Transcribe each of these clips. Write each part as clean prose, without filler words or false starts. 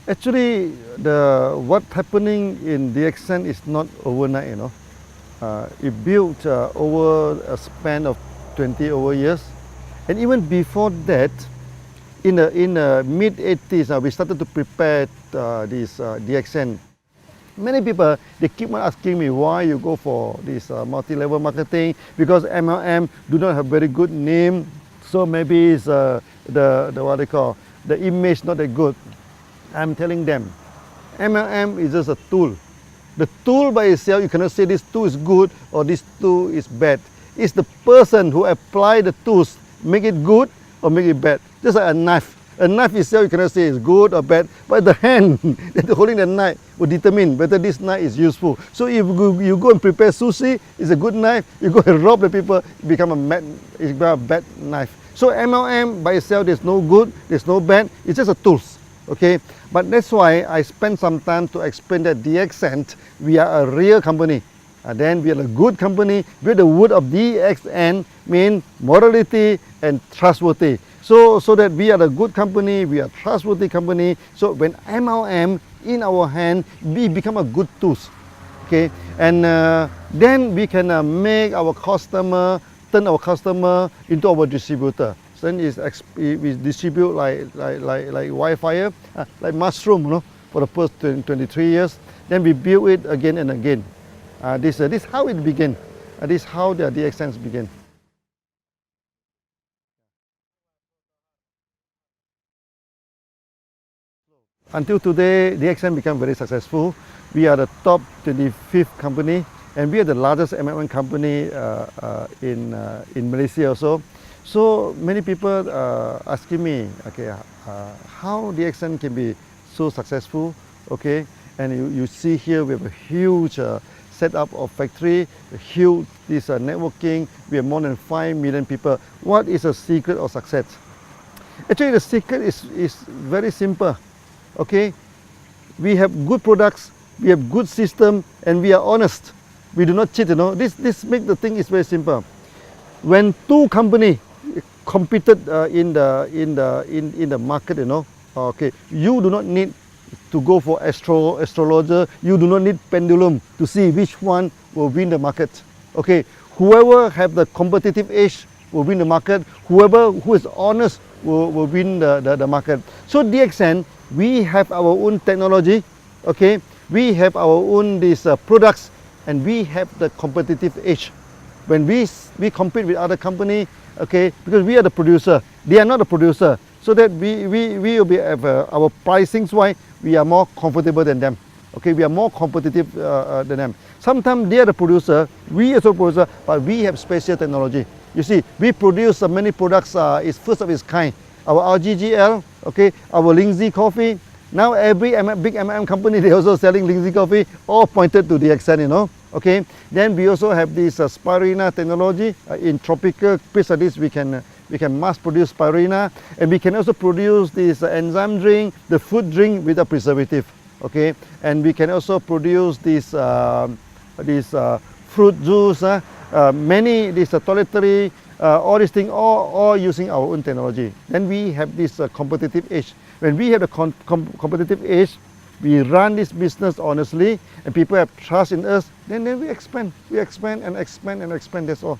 Actually, what's happening in DXN is not overnight, you know. It built over a span of 20 over years. And even before that, in the mid 80s, we started to prepare this DXN. Many people, they keep on asking me why you go for this multi-level marketing, because MLM do not have very good name, so maybe it's the what they call, the image not that good. I'm telling them, MLM is just a tool. The tool by itself, you cannot say this tool is good or this tool is bad. It's the person who apply the tools, make it good or make it bad. Just like a knife. A knife itself, you cannot say it's good or bad, but the hand that holding the knife will determine whether this knife is useful. So if you go and prepare sushi, it's a good knife. You go and rob the people, it become a bad knife. So MLM by itself, there's no good, there's no bad. It's just a tools. Okay, but that's why I spent some time to explain that DXN, we are a real company. Then we are a good company. With the word of DXN mean morality and trustworthy. So that we are a good company, we are a trustworthy company. So when MLM in our hand, we become a good tools. Okay, and then we can make our customer, turn our customer into our distributor. So then we distribute like wildfire, like mushroom, you know, for the first 23 years. Then we build it again and again. This is how it began. This is how the DXNs began. Until today, DXN became very successful. We are the top 25th company, and we are the largest MLM company in Malaysia also. So many people asking me, okay, how DXN can be so successful, okay? And you see here we have a huge setup of factory, a huge networking. We have more than 5 million people. What is the secret of success? Actually, the secret is very simple. Okay, we have good products, we have good system, and we are honest. We do not cheat. You know, this make the thing is very simple. When two companies competed in the market, you know, okay, you do not need to go for astrologer. You do not need pendulum to see which one will win the market. Okay, whoever have the competitive edge will win the market. Whoever who is honest will win the market. So DXN, we have our own technology, okay? We have our own products, and we have the competitive edge. When we compete with other company, okay, because we are the producer, they are not the producer, so that we will be our pricings wise, we are more comfortable than them. Okay, we are more competitive than them. Sometimes they are the producer, we are the producer, but we have special technology. You see, we produce many products, is first of its kind. Our RGGL, okay, our Lindsay coffee. Now every big MLM company, they also selling Lindsay coffee, all pointed to DXN, you know. Okay. Then we also have this spirulina technology. In tropical place like this, we can mass produce spirulina, and we can also produce this enzyme drink, the food drink with a preservative. Okay, and we can also produce this fruit juice, many toiletry. All these things, all using our own technology. Then we have this competitive edge. When we have the competitive edge, we run this business honestly, and people have trust in us. Then we expand. We expand and expand and expand. That's all.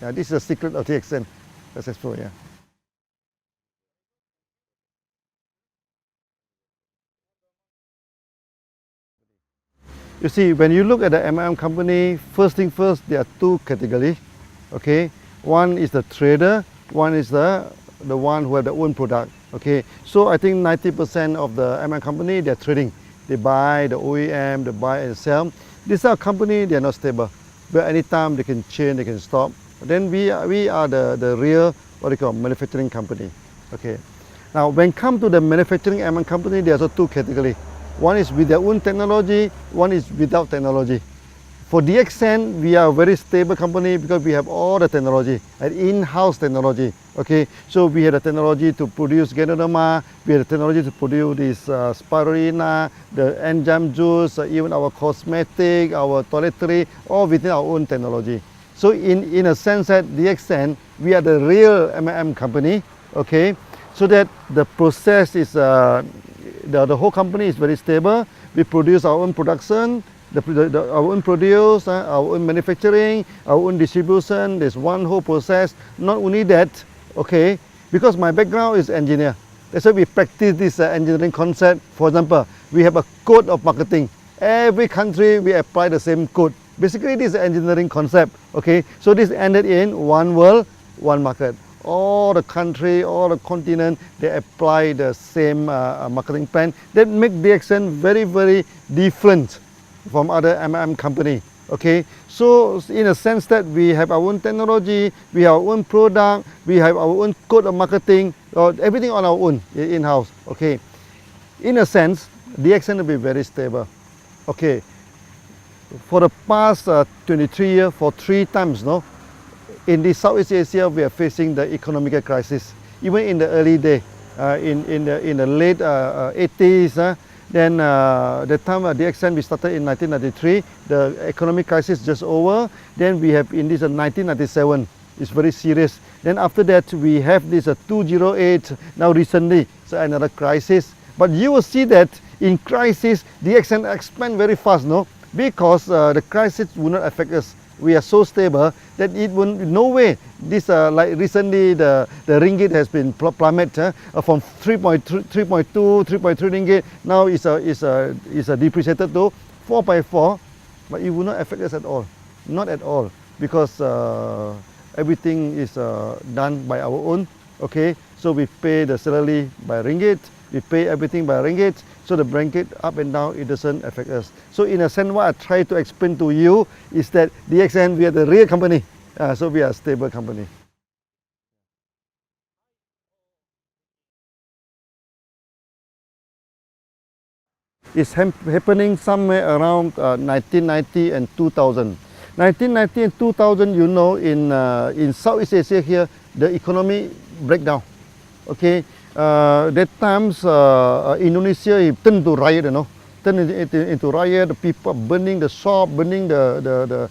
Yeah, this is the secret of DXN. Successful. Yeah. You see, when you look at the MLM company, first thing first, there are two categories. Okay. One is the trader, one is the one who have their own product. Okay, so I think 90% of the MLM company, they're trading. They buy the OEM, they buy and sell. These are company, they're not stable. But anytime they can change, they can stop. Then we are the real, what they call, manufacturing company. Okay. Now, when it comes to the manufacturing MLM company, there's also two categories. One is with their own technology, one is without technology. For DXN, we are a very stable company because we have all the technology, an in-house technology. Okay, so we have the technology to produce Ganoderma, we have the technology to produce this spirulina, the enzyme juice, even our cosmetic, our toiletry, all within our own technology. So in a sense that DXN, we are the real MLM company. Okay, so that the process is the whole company is very stable. We produce our own production, our own produce, our own manufacturing, our own distribution. There's one whole process. Not only that, okay, because my background is engineer. That's why we practice this engineering concept. For example, we have a code of marketing. Every country we apply the same code. Basically, this is an engineering concept. Okay, so this ended in one world, one market. All the country, all the continent, they apply the same marketing plan. That make DXN very, very different from other MLM company. Okay, so in a sense that we have our own technology, we have our own product, we have our own code of marketing, everything on our own in-house. Okay, in a sense, DXN will be very stable. Okay, for the past 23 years, for 3 times, no, in the Southeast Asia, we are facing the economic crisis. Even in the early day, in the late 80s, then the time DXN we started in 1993, the economic crisis just over. Then we have in this 1997, it's very serious. Then after that, we have this 2008. Now recently, so another crisis. But you will see that in crisis, DXN expand very fast, no? Because the crisis will not affect us. We are so stable that it will no way. This like recently the ringgit has been plummeted from 3.2, 3.3 ringgit. Now it's depreciated to 4.4, but it will not affect us at all. Not at all, because everything is done by our own. Okay, so we pay the salary by ringgit. We pay everything by ringgit, so the ringgit up and down, it doesn't affect us. So in a sense, what I try to explain to you is that DXN, we are the real company, so we are a stable company. It's happening somewhere around 1990 and 2000. 1990 and 2000, you know, in Southeast Asia here, the economy breakdown. Okay. That times Indonesia turned to riot, you know, turned into riot. The people burning the shop, burning the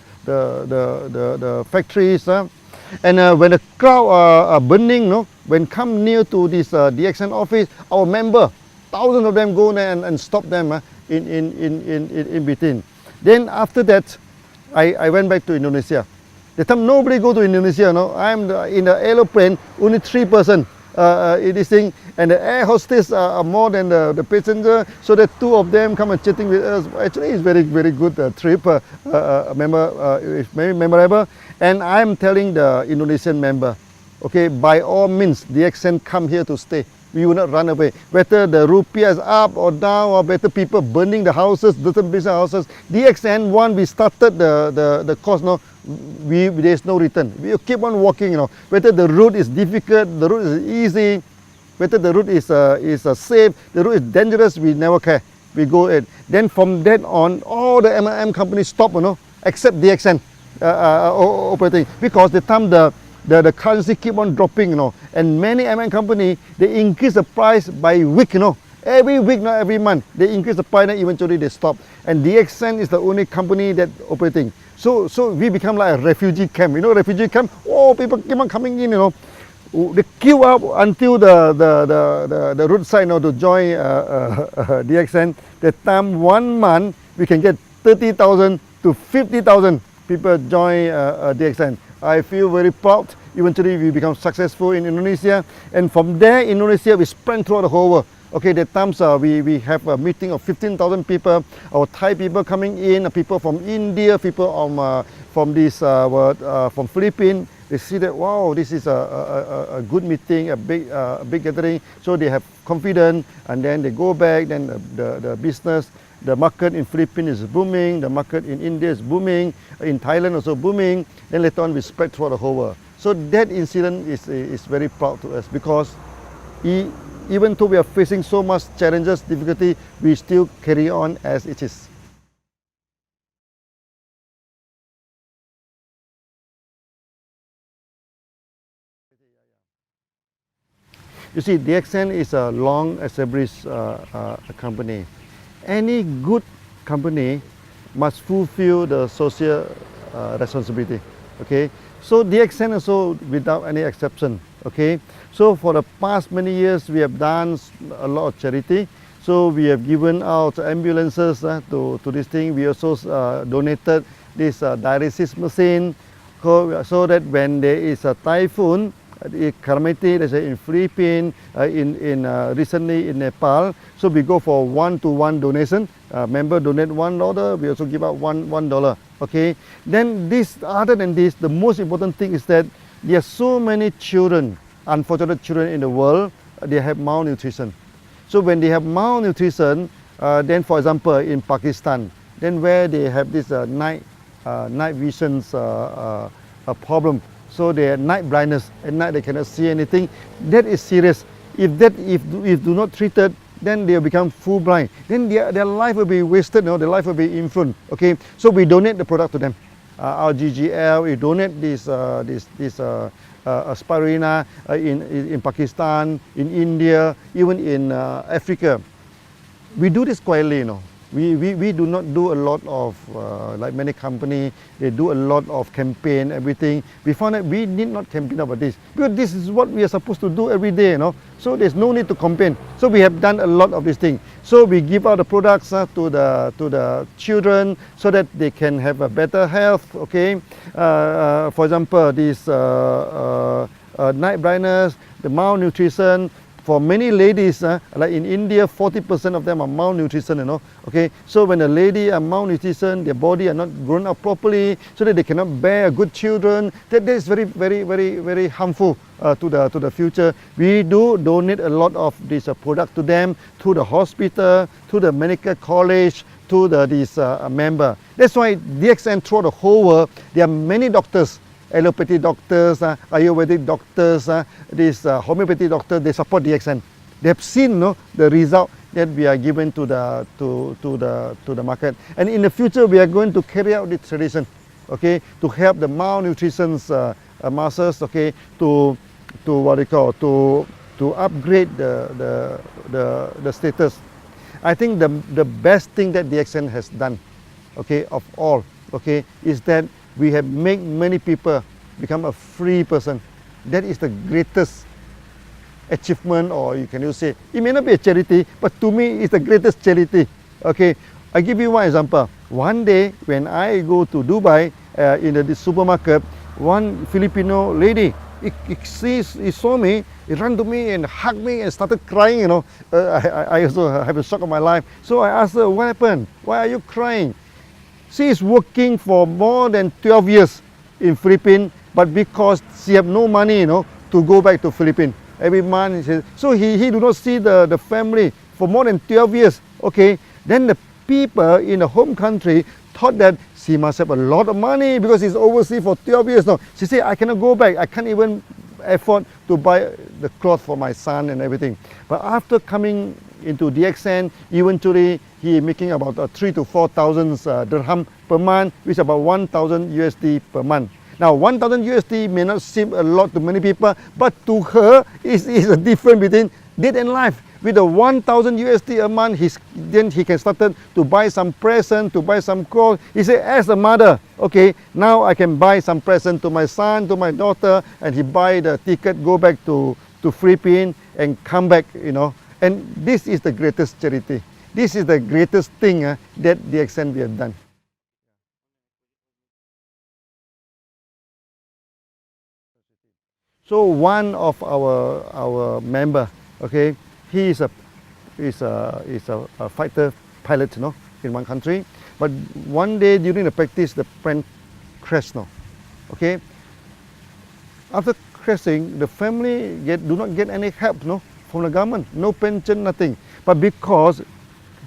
factories, and when the crowd are burning, no, when come near to this DXN office, our member, thousands of them go there and stop them in between. Then after that, I went back to Indonesia. That time nobody go to Indonesia, no. I'm in the aeroplane, only 3 persons. This thing, and the air hostess are more than the passenger, so the 2 of them come and chatting with us. Actually, it's very, very good trip. It's very memorable. And I'm telling the Indonesian member, okay, by all means, DXN come here to stay. We will not run away. Whether the rupiah is up or down, or better people burning the houses, different business houses. DXN, one, we started the course, no, there's no return. We keep on walking, you know. Whether the route is difficult, the route is easy, whether the route is safe, the route is dangerous, we never care. We go ahead. Then from then on, all the MLM companies stop, you know, except DXN operating, because the time the currency keep on dropping, you know, and many MLM company, they increase the price by week, you know. Every week, not every month, they increase the price and eventually they stop. And DXN is the only company that operating. So we become like a refugee camp. You know, refugee camp. Oh, people keep on coming in. You know, they queue up until the roadside, you know, to join DXN. That time 1 month we can get 30,000 to 50,000 people join DXN. I feel very proud. Eventually we become successful in Indonesia, and from there Indonesia we spread throughout the whole world. Okay, that times we have a meeting of 15,000 people. Our Thai people coming in, people from India, people from Philippines. They see that, wow, this is a good meeting, a big gathering. So they have confidence, and then they go back. Then the business, the market in Philippines is booming. The market in India is booming. In Thailand also booming. Then later on we spread throughout the whole world. So that incident is very proud to us, because even though we are facing so much challenges, difficulty, we still carry on as it is. You see, DXN is a long established company. Any good company must fulfill the social responsibility. Okay, so DXN also without any exception. Okay, so for the past many years we have done a lot of charity. So we have given out ambulances to this thing. We also donated this dialysis machine so that when there is a typhoon, calamity, let's say in Philippines, recently in Nepal, so we go for one-to-one donation. Member donate $1, we also give out $1. Okay. Then this, other than this, the most important thing is that there are so many children, unfortunate children in the world, they have malnutrition. So when they have malnutrition, then for example in Pakistan, then where they have this night visions problem. So they have night blindness. At night they cannot see anything. That is serious. If do not treated, then they will become full blind. Then their life will be wasted. Their life will be influenced. Okay. So we donate the product to them. Our GGL, we donate this spirulina in Pakistan, in India, even in Africa. We do this quietly. We do not do a lot of, like many companies, they do a lot of campaign, everything. We found that we need not campaign about this, because this is what we are supposed to do every day, So there's no need to campaign. So we have done a lot of these things. So we give out the products to the children so that they can have a better health, okay? For example, this night blindness, the malnutrition. For many ladies, like in India, 40% of them are malnutrition, Okay, so when a lady are malnutrition, their body are not grown up properly, so that they cannot bear good children. That is very, very, very, very harmful to the future. We do donate a lot of this product to them, to the hospital, to the medical college, to this member. That's why DXN throughout the whole world, there are many doctors. Allopathy doctors, Ayurvedic doctors, this homeopathy doctors, they support DXN. They have seen the result that we are given to the market. And in the future, we are going to carry out this tradition, okay, to help the malnutrition masses, okay, to upgrade the status. I think the best thing that DXN has done, okay, of all, okay, is that we have made many people become a free person. That is the greatest achievement, or you can say, it may not be a charity, but to me it's the greatest charity. Okay, I give you one example. One day when I go to Dubai, in the supermarket, one Filipino lady, he saw me, he ran to me and hugged me and started crying, I also have a shock of my life. So I asked her, what happened? Why are you crying? She is working for more than 12 years in Philippines, but because she have no money, to go back to Philippines every month. So he do not see the family for more than 12 years. Okay, then the people in the home country thought that she must have a lot of money because she's overseas for 12 years now. She said, I cannot go back. I can't even afford to buy the clothes for my son and everything. But after coming into DXN, eventually he making about 3,000 to 4,000 dirham per month, which is about 1,000 USD per month. Now 1,000 USD may not seem a lot to many people, but to her is a difference between death and life. With the 1,000 USD a month, then he can start to buy some present, to buy some clothes. He said, as a mother, okay, now I can buy some present to my son, to my daughter, and he buy the ticket, go back to Philippines and come back, And this is the greatest charity. This is the greatest thing that DXN we have done. So one of our member, okay, he is a fighter pilot, in one country. But one day during the practice, the plane crashed, okay. After crashing, the family do not get any help, from the government, no pension, nothing. But because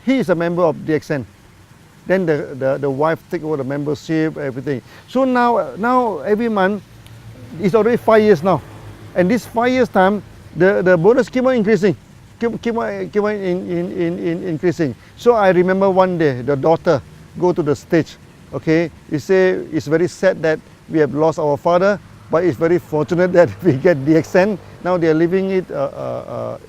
he is a member of DXN, then the wife take over the membership, everything. So now every month, it's already 5 years now, and this 5 years time, the bonus keep on increasing, keep on increasing. So I remember one day the daughter go to the stage, okay. He say it's very sad that we have lost our father, but it's very fortunate that we get DXN. Now they are living it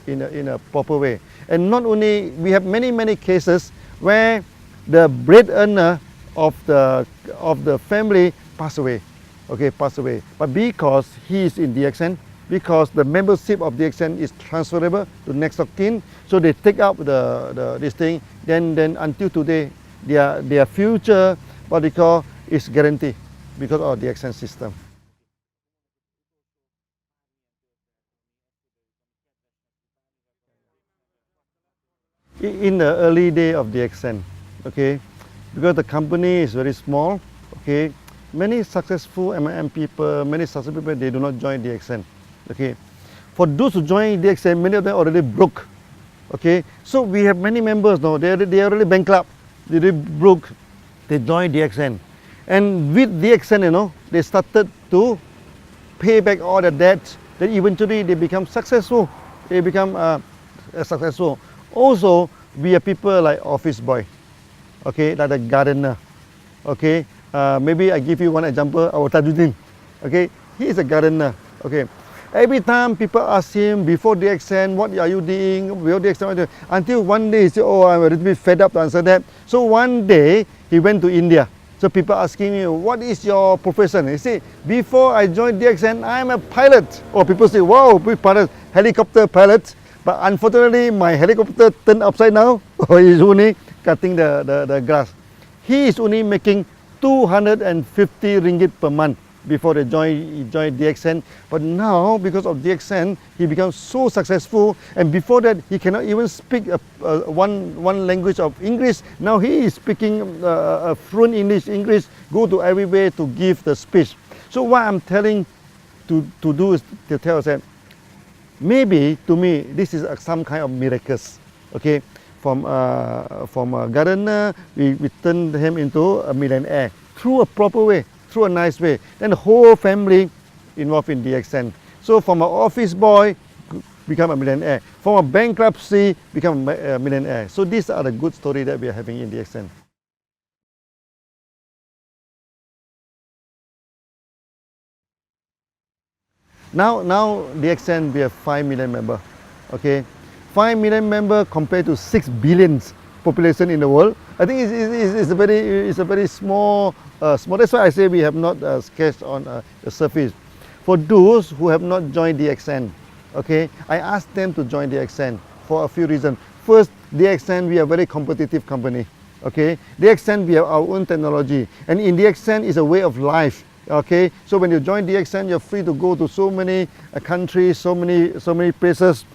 in a proper way. And not only, we have many cases where the breadwinner of the family pass away, okay, pass away. But because he is in DXN, because the membership of DXN is transferable to next of kin. So they take up this thing. Then until today, their future, what they call, is guaranteed because of DXN system. In the early day of DXN, okay, because the company is very small, okay, many successful MLM people, many successful people, they do not join DXN, okay. For those who join DXN, many of them already broke, okay. So we have many members now, they are already bankrupt, they already broke, they join DXN. And with DXN, you know, they started to pay back all the debts, then eventually they become successful, they become successful. Also, we are people like office boy, okay, like the gardener, okay. Maybe I give you one example, our Tajuddin, okay, he is a gardener, okay. Every time people ask him before DXN, what are you doing, before DXN, until one day he said, oh, I'm a little bit fed up to answer that. So one day, he went to India. So people asking me, what is your profession? He said, before I joined DXN, I'm a pilot. Or people say, wow, big pilot, helicopter pilot. But unfortunately, my helicopter turned upside down, or he's only cutting the grass. He is only making 250 ringgit per month before he joined DXN. But now, because of DXN, he becomes so successful. And before that, he cannot even speak one language of English. Now he is speaking fluent English, go to everywhere to give the speech. So what I'm telling to do is to tell us that maybe to me this is some kind of miracles, okay. From a gardener, we turn him into a millionaire through a proper way, through a nice way. Then the whole family involved in DXN. So from an office boy, become a millionaire. From a bankruptcy, become a millionaire. So these are the good stories that we are having in DXN. Now DXN, we have 5 million members, okay. 5 million members compared to 6 billion population in the world. I think it's a very small. That's why I say we have not sketched on the surface. For those who have not joined DXN, okay, I asked them to join DXN for a few reasons. First, DXN, we are a very competitive company, okay. DXN, we have our own technology, and in DXN is a way of life. Okay, so when you join DXN, you're free to go to so many countries, so many places.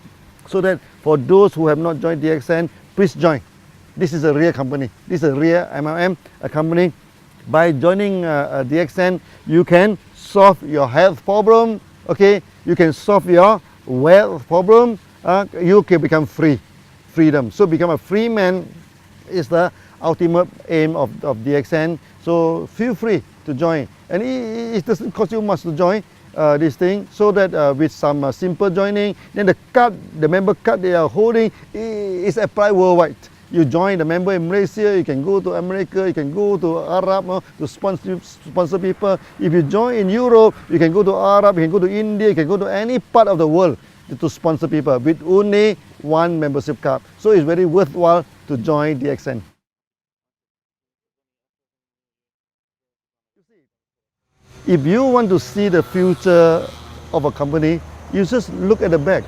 So that for those who have not joined DXN, please join. This is a real company. This is a real MLM company. By joining DXN, you can solve your health problem. Okay, you can solve your wealth problem. You can become freedom. So become a free man is the ultimate aim of DXN. So feel free to join, and it doesn't cost you much to join this thing, so that with some simple joining, then the member card they are holding is applied worldwide. You join the member in Malaysia, you can go to America, you can go to Arab to sponsor people. If you join in Europe, you can go to Arab, you can go to India, you can go to any part of the world to sponsor people with only one membership card. So it's very worthwhile to join DXN. If you want to see the future of a company, you just look at the back,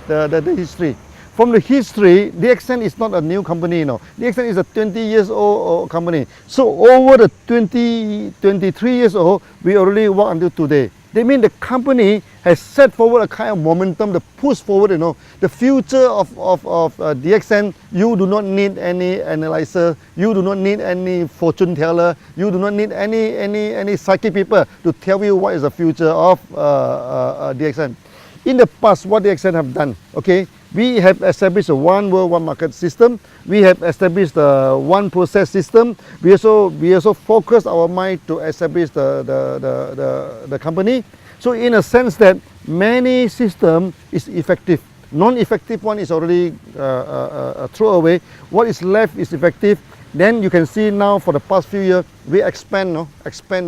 the history. From the history, DXN is not a new company, you know. DXN is a 20 years old company. So over the 23 years old, we already work until today. They mean the company has set forward a kind of momentum to push forward, you know. The future of DXN, you do not need any analyzer, you do not need any fortune teller, you do not need any psychic people to tell you what is the future of DXN. In the past, what DXN have done, okay, we have established a one world, one market system. We have established the one process system. We also focus our mind to establish the company. So in a sense that many system is effective. Non-effective one is already thrown away. What is left is effective. Then you can see now for the past few years, we expand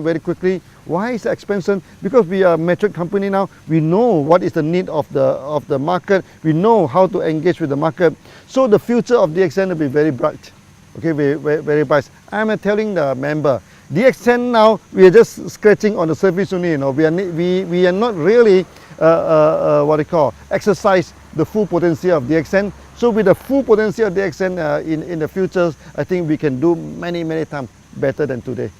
very quickly. Why is the expansion? Because we are a mature company now. We know what is the need of the market. We know how to engage with the market. So the future of DXN will be very bright. Okay, very bright. I'm telling the member, DXN now, we are just scratching on the surface only. You know, we are not really exercise the full potential of DXN. So with the full potential of DXN in the future, I think we can do many times better than today.